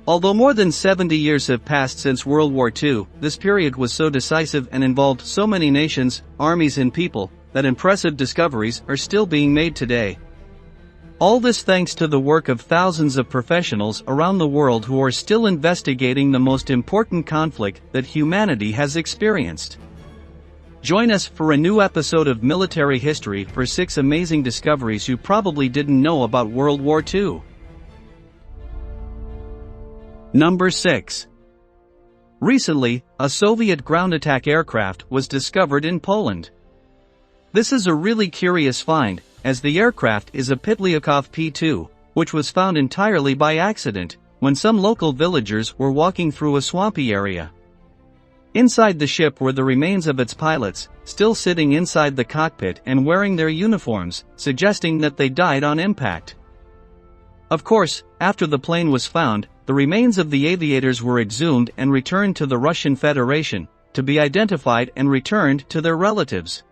Although more than 70 years have passed since World War II, this period was so decisive and involved so many nations, armies and people, that impressive discoveries are still being made today. All this thanks to the work of thousands of professionals around the world who are still investigating the most important conflict that humanity has experienced. Join us for a new episode of Military History for 6 amazing discoveries you probably didn't know about World War II. Number 6. Recently, a Soviet ground attack aircraft was discovered in Poland. This is a really curious find, as the aircraft is a Battleship P-2, which was found entirely by accident, when some local villagers were walking through a swampy area. Inside the ship were the remains of its pilots, still sitting inside the cockpit and wearing their uniforms, suggesting that they died on impact. Of course, after the plane was found, the remains of the aviators were exhumed and returned to the Russian Federation, to be identified and returned to their relatives.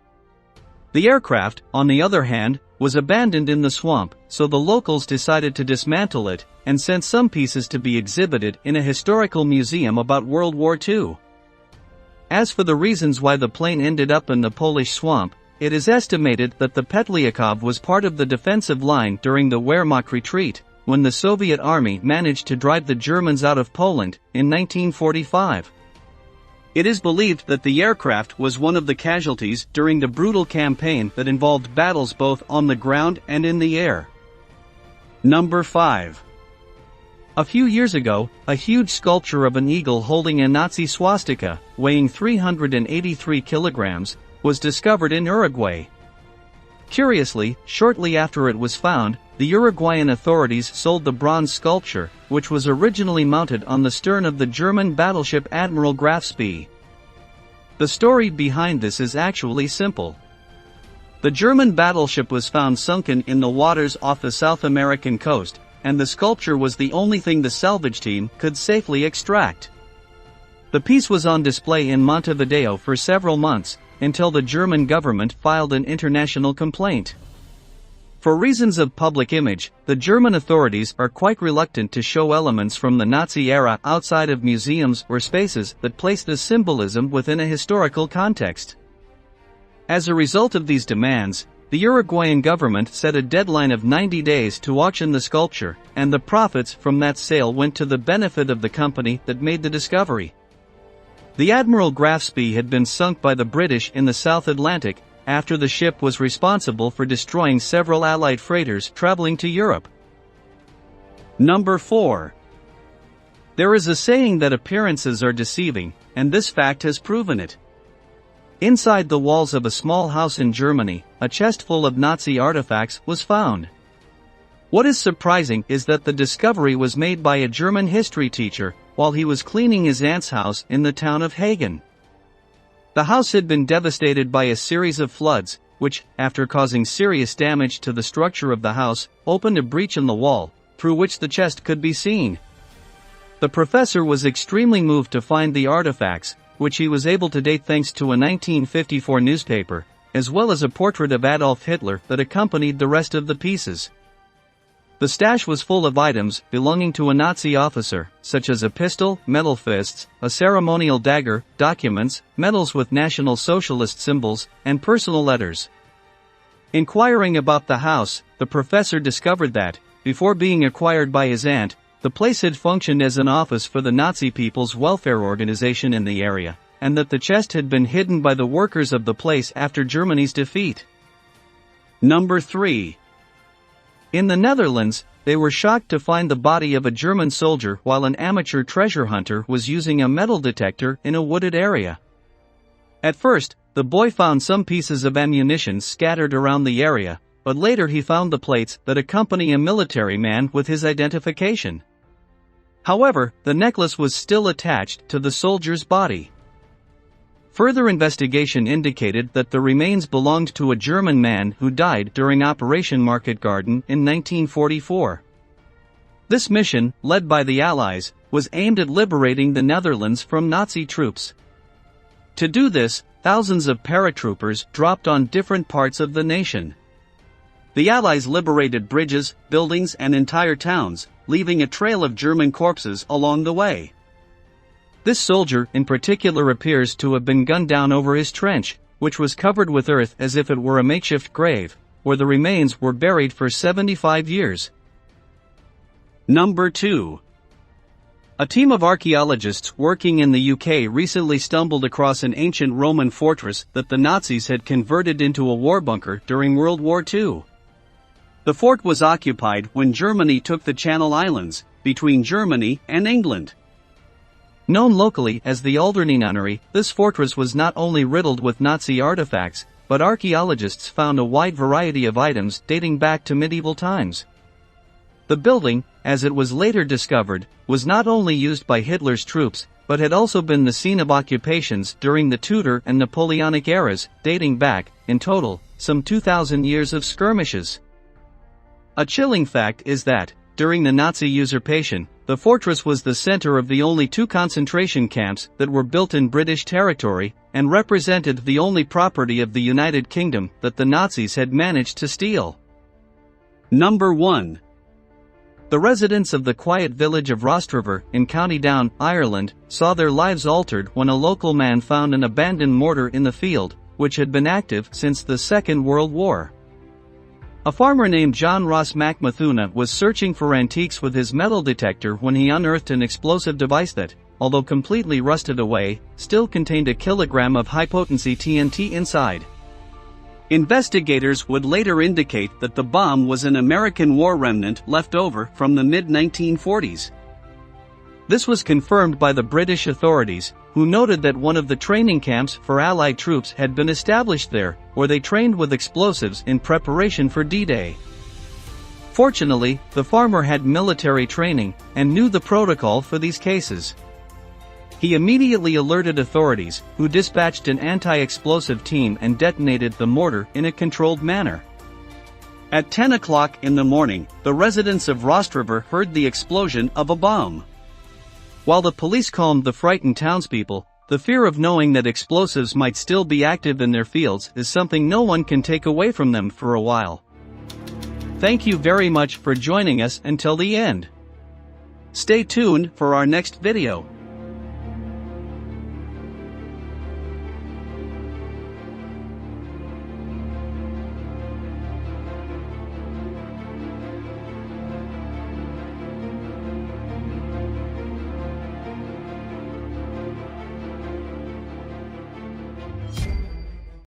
The aircraft, on the other hand, was abandoned in the swamp, so the locals decided to dismantle it, and sent some pieces to be exhibited in a historical museum about World War II. As for the reasons why the plane ended up in the Polish swamp, it is estimated that the Battleship was part of the defensive line during the Wehrmacht retreat, when the Soviet army managed to drive the Germans out of Poland in 1945. It is believed that the aircraft was one of the casualties during the brutal campaign that involved battles both on the ground and in the air. Number 5. A few years ago, a huge sculpture of an eagle holding a Nazi swastika, weighing 383 kilograms, was discovered in Uruguay. Curiously, shortly after it was found, the Uruguayan authorities sold the bronze sculpture, which was originally mounted on the stern of the German battleship Admiral Graf Spee. The story behind this is actually simple. The German battleship was found sunken in the waters off the South American coast, and the sculpture was the only thing the salvage team could safely extract. The piece was on display in Montevideo for several months, until the German government filed an international complaint. For reasons of public image, the German authorities are quite reluctant to show elements from the Nazi era outside of museums or spaces that place the symbolism within a historical context. As a result of these demands, the Uruguayan government set a deadline of 90 days to auction the sculpture, and the profits from that sale went to the benefit of the company that made the discovery. The Admiral Graf Spee had been sunk by the British in the South Atlantic, after the ship was responsible for destroying several Allied freighters traveling to Europe. Number 4. There is a saying that appearances are deceiving, and this fact has proven it. Inside the walls of a small house in Germany, a chest full of Nazi artifacts was found. What is surprising is that the discovery was made by a German history teacher while he was cleaning his aunt's house in the town of Hagen. The house had been devastated by a series of floods, which, after causing serious damage to the structure of the house, opened a breach in the wall, through which the chest could be seen. The professor was extremely moved to find the artifacts, which he was able to date thanks to a 1954 newspaper, as well as a portrait of Adolf Hitler that accompanied the rest of the pieces. The stash was full of items belonging to a Nazi officer, such as a pistol, metal fists, a ceremonial dagger, documents, medals with National Socialist symbols, and personal letters. Inquiring about the house, the professor discovered that, before being acquired by his aunt, the place had functioned as an office for the Nazi People's Welfare Organization in the area, and that the chest had been hidden by the workers of the place after Germany's defeat. Number 3. In the Netherlands, they were shocked to find the body of a German soldier while an amateur treasure hunter was using a metal detector in a wooded area. At first, the boy found some pieces of ammunition scattered around the area, but later he found the plates that accompany a military man with his identification. However, the necklace was still attached to the soldier's body. Further investigation indicated that the remains belonged to a German man who died during Operation Market Garden in 1944. This mission, led by the Allies, was aimed at liberating the Netherlands from Nazi troops. To do this, thousands of paratroopers dropped on different parts of the nation. The Allies liberated bridges, buildings and entire towns, leaving a trail of German corpses along the way. This soldier in particular appears to have been gunned down over his trench, which was covered with earth as if it were a makeshift grave, where the remains were buried for 75 years. Number 2. A team of archaeologists working in the UK recently stumbled across an ancient Roman fortress that the Nazis had converted into a war bunker during World War II. The fort was occupied when Germany took the Channel Islands, between Germany and England. Known locally as the Alderney Nunnery, this fortress was not only riddled with Nazi artifacts, but archaeologists found a wide variety of items dating back to medieval times. The building, as it was later discovered, was not only used by Hitler's troops, but had also been the scene of occupations during the Tudor and Napoleonic eras, dating back, in total, some 2,000 years of skirmishes. A chilling fact is that, during the Nazi usurpation, the fortress was the center of the only 2 concentration camps that were built in British territory, and represented the only property of the United Kingdom that the Nazis had managed to steal. Number 1. The residents of the quiet village of Rostrevor in County Down, Ireland, saw their lives altered when a local man found an abandoned mortar in the field, which had been active since the Second World War. A farmer named John Ross MacMathuna was searching for antiques with his metal detector when he unearthed an explosive device that, although completely rusted away, still contained a kilogram of high-potency TNT inside. Investigators would later indicate that the bomb was an American war remnant left over from the mid-1940s. This was confirmed by the British authorities, who noted that one of the training camps for Allied troops had been established there, where they trained with explosives in preparation for D-Day. Fortunately, the farmer had military training and knew the protocol for these cases. He immediately alerted authorities, who dispatched an anti-explosive team and detonated the mortar in a controlled manner. At 10 o'clock in the morning, the residents of Rostrevor heard the explosion of a bomb. While the police calmed the frightened townspeople, the fear of knowing that explosives might still be active in their fields is something no one can take away from them for a while. Thank you very much for joining us until the end. Stay tuned for our next video.